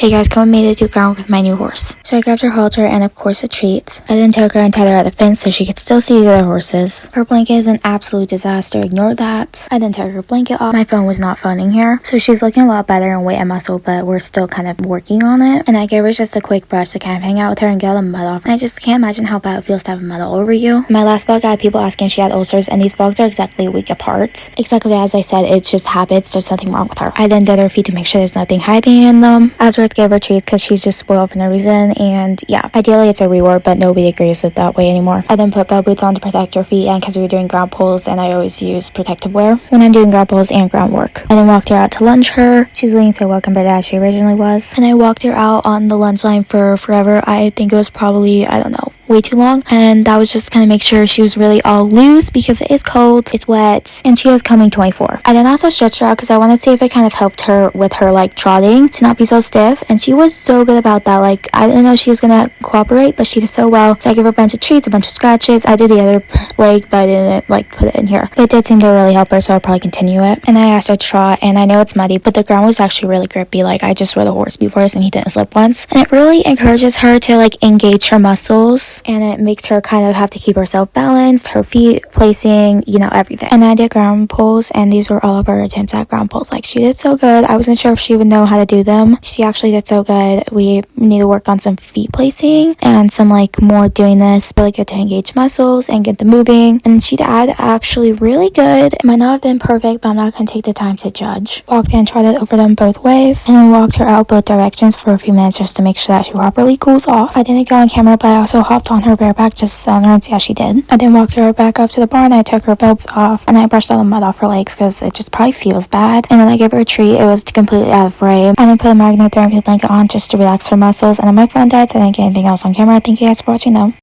Hey guys, come with me to do ground with my new horse. So I grabbed her halter and of course a treat. I then took her and tied her at the fence so she could still see the other horses. Her blanket is an absolute disaster, ignore that. I then took her blanket off. My phone was not phoning here. So she's looking a lot better in weight and muscle, but we're still kind of working on it. And I gave her just a quick brush to kind of hang out with her and get all the mud off. And I just can't imagine how bad it feels to have mud all over you. In my last vlog, I had people asking if she had ulcers, and these vlogs are exactly a week apart. Exactly as I said, it's just habits, there's nothing wrong with her. I then did her feet to make sure there's nothing hiding in them. Afterwards, gave her treats because she's just spoiled for no reason, and yeah, ideally it's a reward, but nobody agrees with that way anymore. I then put bell boots on to protect her feet, and because we were doing ground pulls, and I always use protective wear when I'm doing ground pulls and ground work. I then walked her out to lunch her. She's leaning so well compared to as she originally was, and I walked her out on the lunch line for forever. I think it was probably, I don't know, way too long, and that was just kind of make sure she was really all loose because it is cold, it's wet, and she is coming 24. I then also stretched her out because I wanted to see if it kind of helped her with her like trotting to not be so stiff, and she was so good about that. Like, I didn't know she was gonna cooperate, but she did so well. So I gave her a bunch of treats, a bunch of scratches. I did the other leg, but I didn't like put it in here. It did seem to really help her, so I'll probably continue it. And I asked her to trot, and I know it's muddy, but the ground was actually really grippy. Like, I just rode a horse before this and he didn't slip once, and it really encourages her to like engage her muscles, and it makes her kind of have to keep herself balanced, her feet placing, you know, everything. And I did ground pulls, and these were all of her attempts at ground pulls. Like, she did so good. I wasn't sure if she would know how to do them. She actually did so good. We need to work on some feet placing and some like more doing this really good to engage muscles and get them moving, and she did actually really good. It might not have been perfect, but I'm not going to take the time to judge. Walked and trotted over them both ways, and then walked her out both directions for a few minutes just to make sure that she properly cools off. I didn't go on camera, but I also hopped on her bareback just to her and see how she did. I then walked her back up to the barn. I took her belts off, and I brushed all the mud off her legs because it just probably feels bad, and then I gave her a treat. It was completely out of frame. I then put a magnetherapy blanket on just to relax her muscles, and then my phone died, so I didn't get anything else on camera. Thank you guys for watching though.